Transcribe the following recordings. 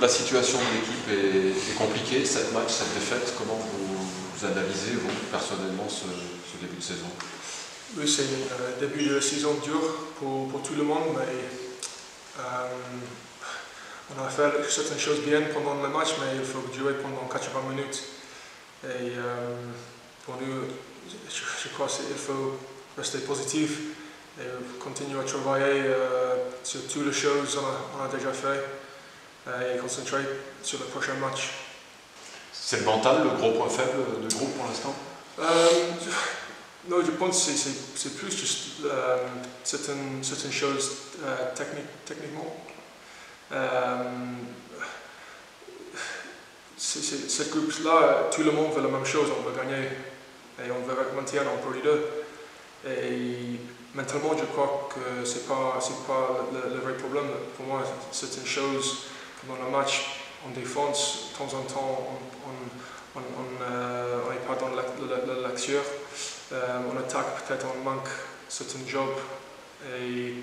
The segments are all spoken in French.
la situation de l'équipe est compliquée, cette match, cette défaite. Comment vous analysez, vous, personnellement, ce début de saison? Oui, c'est un début de saison dur pour tout le monde, mais on a fait certaines choses bien pendant le match, mais il faut jouer pendant 80 minutes. Et pour nous, je crois qu'il faut rester positif et continuer à travailler sur toutes les choses qu'on a déjà fait et concentrer sur le prochain match. C'est le mental, le gros point faible du groupe pour l'instant? Non, je pense que c'est plus juste certaines choses techniquement. Cette groupe-là, tout le monde veut la même chose, on veut gagner et on veut maintenir en Pro D2. Et mentalement, je crois que c'est pas le vrai problème. Pour moi, c'est une chose pendant le match, en défense, de temps en temps, on n'est pas dans l'action. On attaque, peut-être on manque certains jobs. Et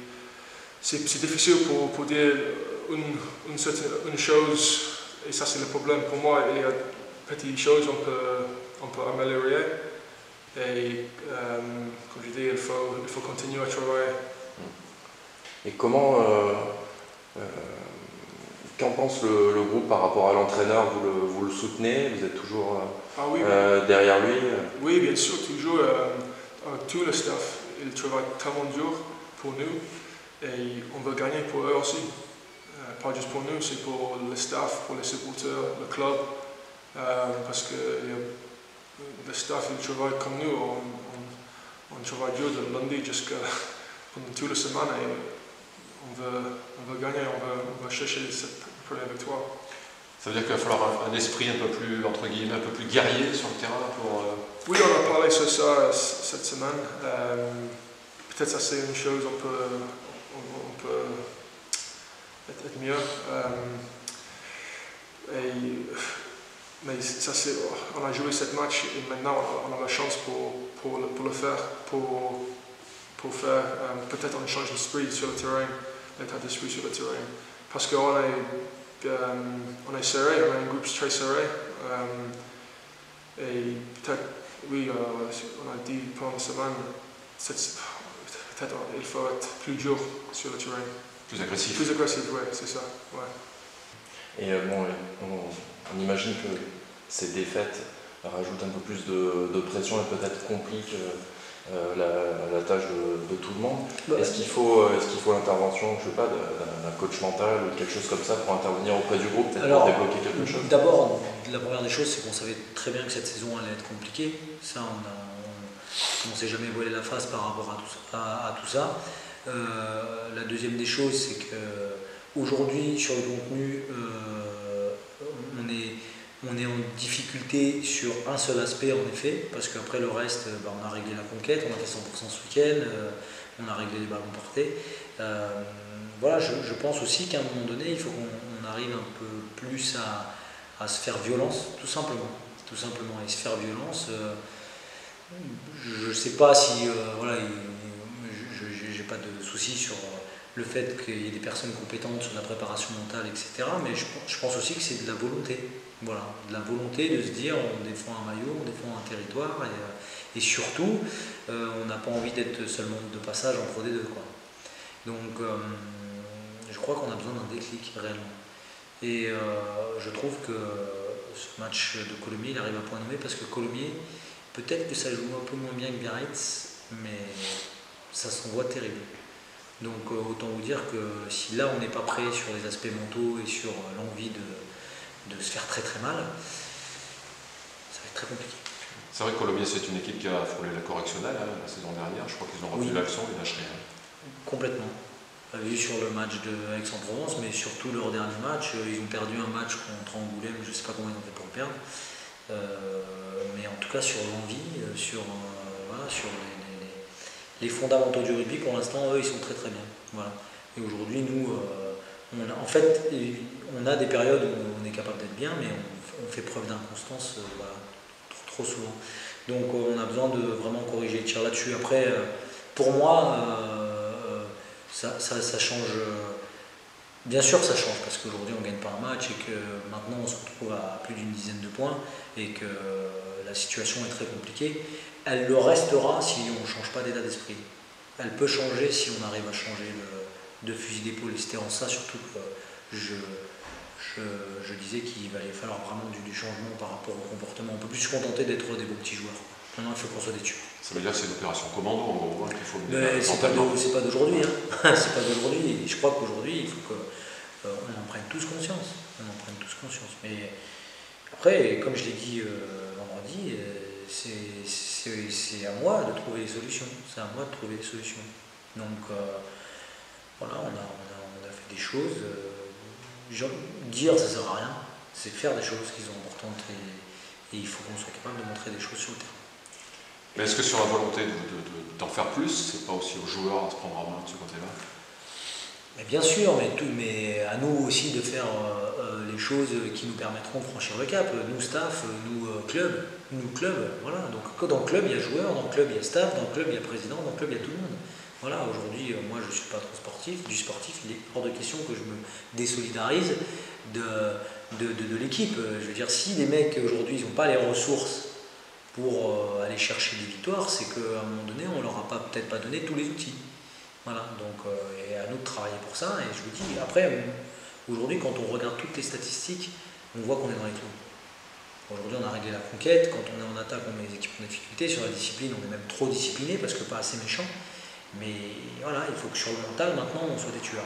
c'est difficile pour dire une chose, et ça c'est le problème. Pour moi, il y a petites choses on peut améliorer. Et comme je dis, il faut continuer à travailler. Et comment qu'en pense le groupe par rapport à l'entraîneur? Vous le soutenez? Vous êtes toujours derrière lui? Oui, bien sûr, toujours. Tout le staff, il travaille tellement dur pour nous et on veut gagner pour eux aussi. Pas juste pour nous, c'est pour le staff, pour les supporters, le club. Parce que le staff, il travaille comme nous. On travaille dur de lundi jusqu'à pendant toute la semaine et on veut gagner, on veut chercher cette première victoire. Ça veut dire qu'il va falloir un esprit un peu plus, entre guillemets, un peu plus guerrier sur le terrain pour... Oui, on a parlé sur ça cette semaine. Peut-être ça c'est une chose, on peut être mieux. Mais ça c'est, on a joué cette match et maintenant on a la chance pour le faire, pour faire peut-être on change d'esprit sur le terrain, l'état d'esprit sur le terrain. Parce qu'on est serré, on est un groupe très serré. Et peut-être, oui, on a dit pendant la semaine, peut-être il faut être plus dur sur le terrain. Plus agressif. Plus agressif, oui, c'est ça. Ouais. Et bon, on imagine que ces défaites rajoutent un peu plus de pression et peut-être compliquent la tâche de tout le monde. Est-ce qu'il faut l'intervention, je sais pas, d'un coach mental ou quelque chose comme ça pour intervenir auprès du groupe, peut-être pour débloquer quelque chose? D'abord, la première des choses, c'est qu'on savait très bien que cette saison allait être compliquée. Ça, on ne s'est jamais voilé la face par rapport à tout ça. La deuxième des choses, c'est qu'aujourd'hui, sur le contenu, on est en difficulté sur un seul aspect en effet, parce qu'après le reste, on a réglé la conquête, on a fait 100% ce week-end, on a réglé les ballons portés. Voilà, je pense aussi qu'à un moment donné, il faut qu'on arrive un peu plus à se faire violence, tout simplement, et se faire violence. Je ne sais pas si, voilà, j'ai pas de soucis sur le fait qu'il y ait des personnes compétentes sur la préparation mentale, etc. Mais je pense aussi que c'est de la volonté. Voilà, de la volonté de se dire on défend un maillot, on défend un territoire et surtout on n'a pas envie d'être seulement de passage en Pro D2, quoi. Donc je crois qu'on a besoin d'un déclic réellement. Et je trouve que ce match de Colomiers, il arrive à point nommé parce que Colomiers, peut-être que ça joue un peu moins bien que Biarritz, mais ça s'envoie terrible. Donc autant vous dire que si là on n'est pas prêt sur les aspects mentaux et sur l'envie de se faire très très mal, ça va être très compliqué. C'est vrai que Colomiers, c'est une équipe qui a frôlé la correctionnelle la saison dernière. Je crois qu'ils ont retenu la leçon, ils lâchent rien. Complètement. Vu sur le match de Aix-en-Provence, mais surtout leur dernier match, ils ont perdu un match contre Angoulême, je ne sais pas comment ils ont fait pour le perdre. Mais en tout cas sur l'envie, sur les fondamentaux du rugby, pour l'instant, eux, ils sont très très bien. Voilà. Et aujourd'hui, nous, en fait, on a des périodes où on est capable d'être bien, mais on fait preuve d'inconstance voilà, trop souvent. Donc on a besoin de vraiment corriger le tir là-dessus. Après, pour moi, ça change Bien sûr que ça change, parce qu'aujourd'hui on ne gagne pas un match et que maintenant on se retrouve à plus d'une dizaine de points et que la situation est très compliquée. Elle le restera si on ne change pas d'état d'esprit. Elle peut changer si on arrive à changer de fusil d'épaule. Et c'était en ça surtout que je disais qu'il allait falloir vraiment du changement par rapport au comportement. On ne peut plus se contenter d'être des bons petits joueurs. Maintenant il faut qu'on soit des tueurs. Ça veut dire que c'est une opération commando en gros, qu'il faut Mais c'est pas d'aujourd'hui, hein. C'est pas d'aujourd'hui. Je crois qu'aujourd'hui, il faut qu'on en prenne tous conscience. Mais après, comme je l'ai dit vendredi, c'est à moi de trouver les solutions. Donc voilà, on a fait des choses. Dire ça sert à rien. C'est faire des choses qui sont importantes et il faut qu'on soit capable de montrer des choses sur le terrain. Mais est-ce que sur la volonté d'en faire plus, c'est pas aussi aux joueurs à se prendre en main de ce côté-là? Mais bien sûr, mais à nous aussi de faire les choses qui nous permettront de franchir le cap. Nous staff, nous club, voilà. Donc dans le club il y a joueurs, dans le club il y a staff, dans le club il y a président, dans le club il y a tout le monde. Voilà, aujourd'hui moi je ne suis pas trop sportif, il est hors de question que je me désolidarise de l'équipe. Je veux dire, si les mecs aujourd'hui ils n'ont pas les ressources pour aller chercher des victoires, c'est qu'à un moment donné, on ne leur a peut-être pas donné tous les outils. Voilà, donc et à nous de travailler pour ça. Et je vous dis, après, aujourd'hui, quand on regarde toutes les statistiques, on voit qu'on est dans les clous. Aujourd'hui, on a réglé la conquête. Quand on est en attaque, on met les équipes en difficulté. Sur la discipline, on est même trop discipliné parce que pas assez méchant. Mais voilà, il faut que sur le mental, maintenant, on soit des tueurs.